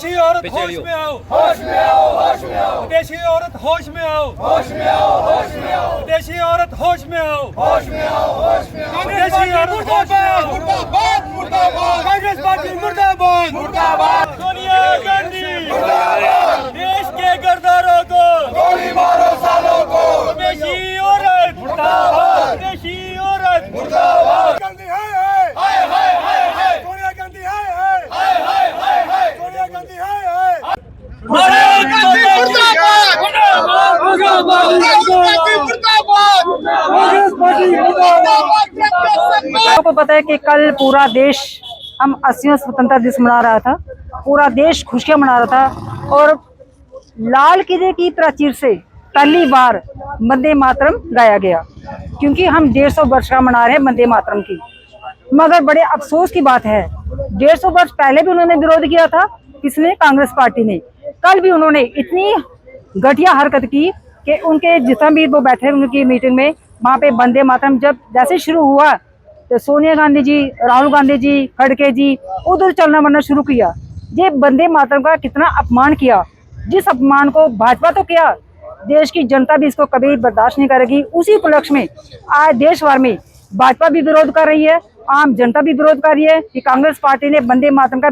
विदेशी औरत होश में आओ, होश में आओ, होश में आओ, विदेशी औरत होश में आओ, होश में आओ, होश में आओ, विदेशी औरत होश में आओ, होश में आओ, होश में आओ। विदेशी औरत होश में आओ। मुर्दाबाद, मुर्दाबाद, कांग्रेस पार्टी मुर्दाबाद, मुर्दाबाद, सोनिया गांधी मुर्दाबाद। देश के गद्दारों को, गोली मारो सालों को, विदेशी औरत मुर्दाबाद, विदेशी औरत मुर्दाबाद। गांधी है, हाय हाय हाय हाय, सोनिया गांधी है, हाय हाय हाय हाय। सोनिया गांधी है। राहुल गांधी मुर्दाबाद, राहुल गांधी मुर्दाबाद। आपको पता है कि कल पूरा देश हम 80वां स्वतंत्रता दिवस मना रहा था, पूरा देश खुशियां मना रहा था और लाल किले की प्राचीर से पहली बार वंदे मातरम गाया गया, क्योंकि हम 150 वर्ष का मना रहे हैं वंदे मातरम की। मगर बड़े अफसोस की बात है, 150 वर्ष पहले भी उन्होंने विरोध किया था, किसने? कांग्रेस पार्टी ने। कल भी उन्होंने इतनी घटिया हरकत की कि उनके जितना भी वो बैठे उनकी मीटिंग में, वहाँ पे वंदे मातरम जब जैसे शुरू हुआ तो सोनिया गांधी जी, राहुल गांधी जी, खड़गे जी उधर चलना वरना शुरू किया। ये वंदे मातरम का कितना अपमान किया, जिस अपमान को भाजपा तो किया, देश की जनता भी इसको कभी बर्दाश्त नहीं करेगी। उसी उपलक्ष्य में आज देश भर में भाजपा भी विरोध कर रही है, आम जनता भी विरोध कर रही है कि कांग्रेस पार्टी ने वंदे मातरम का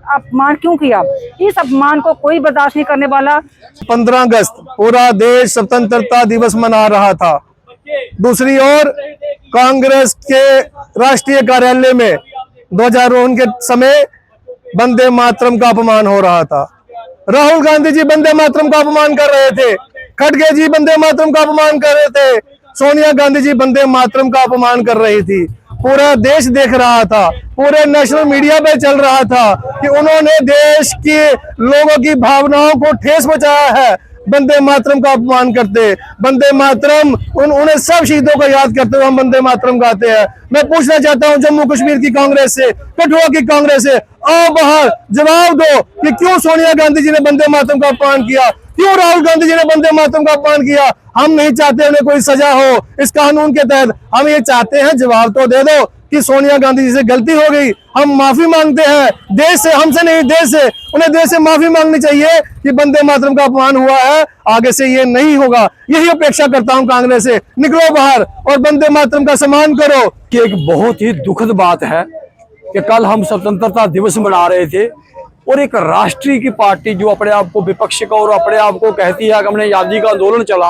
अपमान क्यों किया। इस अपमान को कोई बर्दाश्त नहीं करने वाला। 15 अगस्त पूरा देश स्वतंत्रता दिवस मना रहा था। दूसरी ओर कांग्रेस के राष्ट्रीय कार्यालय में ध्वजारोहण के समय वंदे मातरम का अपमान हो रहा था। राहुल गांधी जी वंदे मातरम का अपमान कर रहे थे, खड़गे जी वंदे मातरम का अपमान कर रहे थे, सोनिया गांधी जी वंदे मातरम का अपमान कर रही थी। पूरा देश देख रहा था, पूरे नेशनल मीडिया पे चल रहा था कि उन्होंने देश के लोगों की भावनाओं को ठेस पहुंचाया है वंदे मातरम का अपमान करते। वंदे मातरम उन्हें सब शहीदों को याद करते हुए हम वंदे मातरम गाते हैं। मैं पूछना चाहता हूं जम्मू कश्मीर की कांग्रेस से, कठुआ की कांग्रेस से, आओ बाहर जवाब दो कि क्यों सोनिया गांधी जी ने वंदे मातरम का अपमान किया, क्यों राहुल गांधी जी ने वंदे मातरम का अपमान किया। हम नहीं चाहते उन्हें कोई सजा हो इस कानून के तहत, हम ये चाहते हैं जवाब तो दे दो कि सोनिया गांधी जी से गलती हो गई, हम माफी मांगते हैं देश से, हमसे नहीं देश से। उन्हें देश से माफी मांगनी चाहिए कि वंदे मातरम का अपमान हुआ है, आगे से ये नहीं होगा। यही अपेक्षा करता हूं कांग्रेस से, निकलो बाहर और वंदे मातरम का सम्मान करो। कि एक बहुत ही दुखद बात है कि कल हम स्वतंत्रता दिवस मना रहे थे और एक राष्ट्रीय की पार्टी जो अपने आप को विपक्ष का और अपने आप को कहती है कि हमने आज़ादी का आंदोलन चला,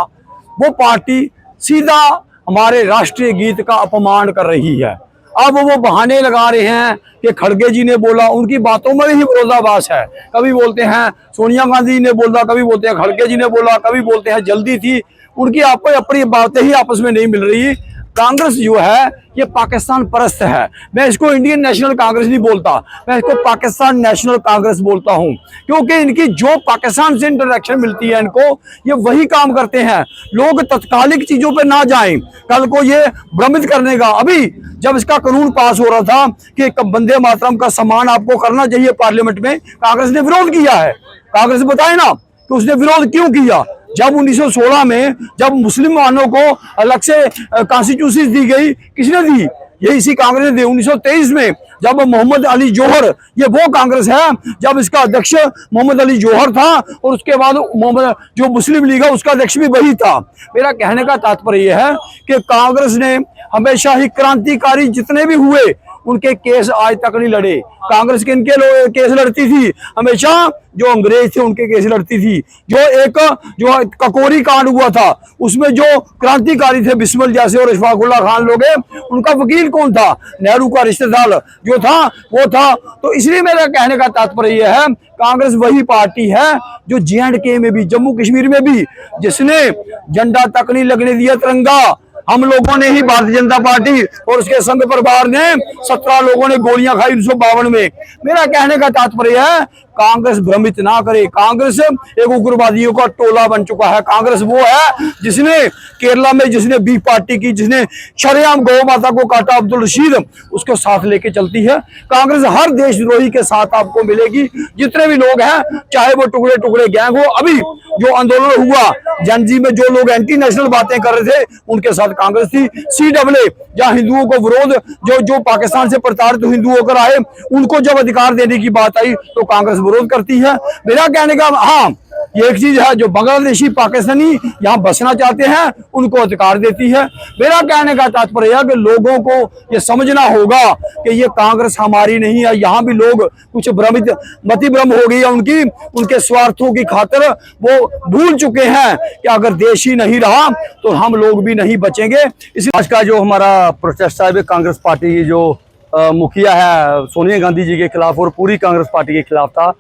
वो पार्टी सीधा हमारे राष्ट्रीय गीत का अपमान कर रही है। अब वो बहाने लगा रहे हैं कि खड़गे जी ने बोला, उनकी बातों में ही विरोधाभास है। कभी बोलते हैं सोनिया गांधी ने बोला, कभी बोलते हैं खड़गे जी ने बोला, कभी बोलते हैं जल्दी थी। उनकी आपको अपनी बातें ही आपस में नहीं मिल रही। कांग्रेस जो है ये पाकिस्तान परस्त है। मैं इसको इंडियन नेशनल कांग्रेस नहीं बोलता, मैं इसको पाकिस्तान नेशनल कांग्रेस बोलता हूं, क्योंकि इनकी जो पाकिस्तान से इंटरेक्शन मिलती है इनको, ये वही काम करते हैं। लोग तत्कालिक चीजों पे ना जाएं, कल को ये भ्रमित करने का। अभी जब इसका कानून पास हो रहा था कि वंदे मातरम का सम्मान आपको करना चाहिए पार्लियामेंट में, कांग्रेस ने विरोध किया है। कांग्रेस बताए ना कि उसने विरोध क्यों किया। जब 1916 में जब मुसलमानों को अलग से कॉन्स्टिट्यूशन दी गई, किसने दी? ये इसी कांग्रेस ने दी। 1923 में जब मोहम्मद अली जौहर, ये वो कांग्रेस है जब इसका अध्यक्ष मोहम्मद अली जौहर था और उसके बाद मोहम्मद जो मुस्लिम लीग है उसका अध्यक्ष भी वही था। मेरा कहने का तात्पर्य यह है कि कांग्रेस ने हमेशा ही क्रांतिकारी जितने भी हुए उनके केस आज तक नहीं लड़े। कांग्रेस के इनके केस लड़ती थी हमेशा, जो अंग्रेज थे उनके केस लड़ती थी। जो ककोरी कांड हुआ था उसमें जो क्रांतिकारी थे बिस्मिल जैसे और इशफाकुल्ला खान लोग, उनका वकील कौन था? नेहरू का रिश्तेदार जो था वो था। तो इसलिए मेरा कहने का तात्पर्य यह है, कांग्रेस वही पार्टी है जो J&K में भी, जम्मू कश्मीर में भी, जिसने झंडा तक नहीं लगने दिया तिरंगा। हम लोगों ने ही, भारतीय जनता पार्टी और उसके संघ परिवार ने 17 लोगों ने गोलियां खाई 1952 में। मेरा कहने का तात्पर्य है कांग्रेस भ्रमित ना करे। कांग्रेस एक उग्रवादियों का टोला बन चुका है। कांग्रेस वो है जिसने केरला में जिसने बी पार्टी की, जिसने शरेआम गौ माता को काटा, अब्दुल रशीद, उसको साथ लेके चलती है। कांग्रेस हर देशद्रोही के साथ आपको मिलेगी। जितने भी लोग हैं, चाहे वो टुकड़े टुकड़े गैंग हो, अभी जो आंदोलन हुआ, जनजी में जो लोग एंटी नेशनल बातें कर रहे थे उनके साथ कांग्रेस थी। CAA जहां हिंदुओं को विरोध, जो पाकिस्तान से प्रताड़ित हिंदू होकर आए उनको जब अधिकार देने की बात आई तो कांग्रेस विरोध करती है। मेरा कहने का हाँ, ये एक चीज है, जो बांग्लादेशी पाकिस्तानी यहाँ बसना चाहते हैं उनको अधिकार देती है। मेरा कहने का तात्पर्य है कि लोगों को ये समझना होगा कि ये कांग्रेस हमारी नहीं है। यहाँ भी लोग कुछ मति भ्रम हो गई है उनके स्वार्थों की खातिर वो भूल चुके हैं कि अगर देश ही नहीं रहा तो हम लोग भी नहीं बचेंगे। इसी आज का जो हमारा प्रोटेस्ट है कांग्रेस पार्टी की जो मुखिया है सोनिया गांधी जी के खिलाफ और पूरी कांग्रेस पार्टी के खिलाफ था।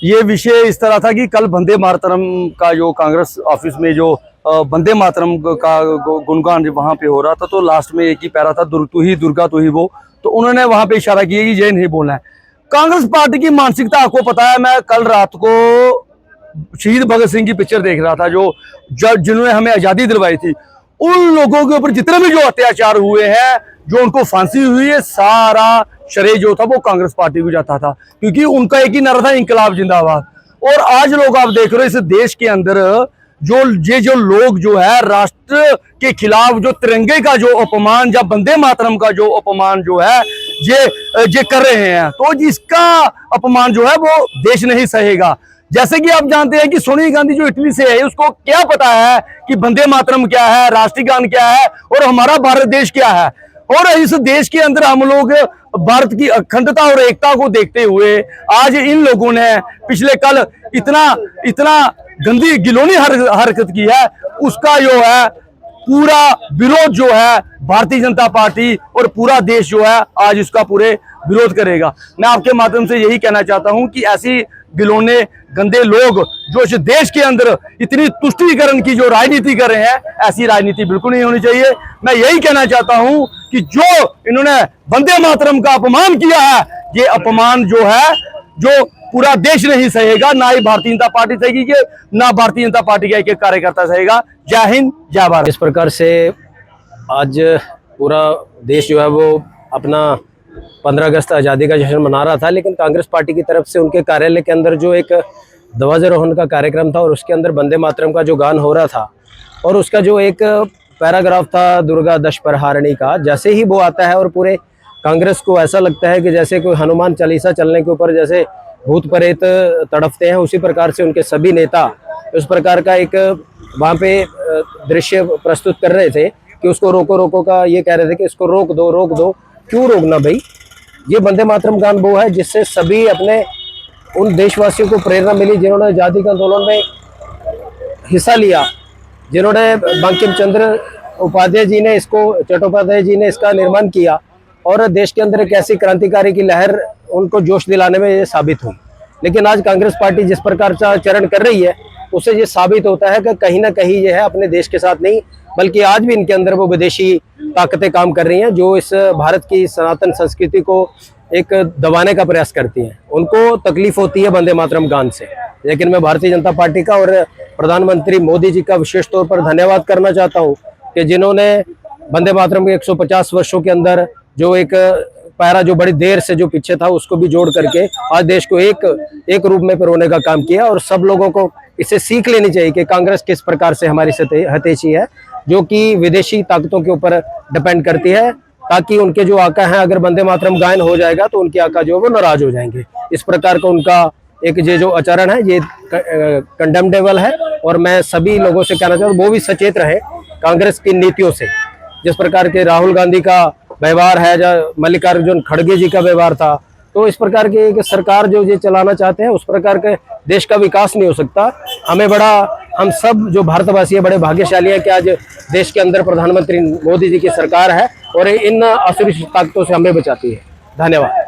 ये विषय इस तरह था कि कल वंदे मातरम का जो कांग्रेस ऑफिस में जो वंदे मातरम का गुणगान वहाँ पे हो रहा था, तो लास्ट में एक ही पैरा था, तू ही दुर्गा तू ही वो, तो उन्होंने वहाँ पे इशारा किया कि ये नहीं बोलना है। कांग्रेस पार्टी की मानसिकता आपको पता है। मैं कल रात को शहीद भगत सिंह की पिक्चर देख रहा था, जिन्होंने हमें आज़ादी दिलवाई थी। उन लोगों के ऊपर जितने भी जो अत्याचार हुए हैं, जो उनको फांसी हुई है, सारा श्रेय जो था वो कांग्रेस पार्टी को जाता था, क्योंकि उनका एक ही नारा था, इंकलाब जिंदाबाद। और आज लोग आप देख रहे हो इस देश के अंदर जो लोग जो है राष्ट्र के खिलाफ जो तिरंगे का जो अपमान या वंदे मातरम का जो अपमान जो है ये कर रहे हैं, तो जिसका अपमान जो है वो देश नहीं सहेगा। जैसे कि आप जानते हैं कि सोनिया गांधी जो इटली से है, उसको क्या पता है कि वंदे मातरम क्या है, राष्ट्रीय गान क्या है और हमारा भारत देश क्या है। और इस देश के अंदर हम लोग भारत की अखंडता और एकता को देखते हुए आज इन लोगों ने पिछले कल इतना गंदी गिलोनी हरकत की है, उसका जो है पूरा विरोध जो है भारतीय जनता पार्टी और पूरा देश जो है आज इसका पूरे विरोध करेगा। मैं आपके माध्यम से यही कहना चाहता हूं कि ऐसी गिलोने गंदे लोग जो इस देश के अंदर इतनी तुष्टीकरण की जो राजनीति कर रहे हैं, ऐसी राजनीति बिल्कुल नहीं होनी चाहिए। मैं यही कहना चाहता हूं कि जो इन्होंने वंदे मातरम का अपमान किया है, ये अपमान जो है जो पूरा देश नहीं सहेगा, ना ही भारतीय जनता पार्टी सहेगी, ना भारतीय जनता पार्टी का एक कार्यकर्ता सहेगा। जय हिंद, जय भारत। इस प्रकार से आज पूरा देश जो है वो अपना 15 अगस्त आज़ादी का जश्न मना रहा था, लेकिन कांग्रेस पार्टी की तरफ से उनके कार्यालय के अंदर जो एक ध्वजारोहण का कार्यक्रम था और उसके अंदर वंदे मातरम का जो गान हो रहा था और उसका जो एक पैराग्राफ था दुर्गा दश प्रहारिणी का, जैसे ही वो आता है और पूरे कांग्रेस को ऐसा लगता है कि जैसे कोई हनुमान चालीसा चलने के ऊपर जैसे भूत प्रेत तड़पते हैं, उसी प्रकार से उनके सभी नेता उस प्रकार का एक वहाँ पे दृश्य प्रस्तुत कर रहे थे कि उसको रोको रोको का ये कह रहे थे कि इसको रोक दो। क्यों रोकना भाई? ये वंदे मातरम गान वो है जिससे सभी अपने उन देशवासियों को प्रेरणा मिली जिन्होंने आज़ादी के आंदोलन में हिस्सा लिया, जिन्होंने बंकिम चंद्र उपाध्याय जी ने चट्टोपाध्याय जी ने इसका निर्माण किया और देश के अंदर एक ऐसी क्रांतिकारी की लहर उनको जोश दिलाने में ये साबित हुई। लेकिन आज कांग्रेस पार्टी जिस प्रकार का आचरण कर रही है उससे ये साबित होता है कि कहीं ना कहीं ये है अपने देश के साथ नहीं, बल्कि आज भी इनके अंदर वो विदेशी ताकतें काम कर रही हैं जो इस भारत की सनातन संस्कृति को एक दबाने का प्रयास करती हैं। उनको तकलीफ होती है वंदे मातरम गान से, लेकिन मैं भारतीय जनता पार्टी का और प्रधानमंत्री मोदी जी का विशेष तौर पर धन्यवाद करना चाहता हूँ कि जिन्होंने वंदे मातरम के 150 वर्षों के अंदर जो एक पैरा जो बड़ी देर से जो पीछे था उसको भी जोड़ करके आज देश को एक रूप में पिरोने का काम किया। और सब लोगों को इससे सीख लेनी चाहिए कि कांग्रेस किस प्रकार से हमारी हतेशी है, जो कि विदेशी ताकतों के ऊपर डिपेंड करती है, ताकि उनके जो आका हैं अगर वंदे मातरम गायन हो जाएगा तो उनके आका जो वो नाराज हो जाएंगे। इस प्रकार का उनका एक ये जो आचरण है ये कंडेमनेबल है और मैं सभी लोगों से कहना चाहता हूँ वो भी सचेत रहे कांग्रेस की नीतियों से। जिस प्रकार के राहुल गांधी का व्यवहार है या मल्लिकार्जुन खड़गे जी का व्यवहार था, तो इस प्रकार की सरकार जो ये चलाना चाहते हैं उस प्रकार के देश का विकास नहीं हो सकता। हम सब जो भारतवासी है बड़े भाग्यशाली हैं कि आज देश के अंदर प्रधानमंत्री मोदी जी की सरकार है और इन असुरी ताकतों से हमें बचाती है। धन्यवाद।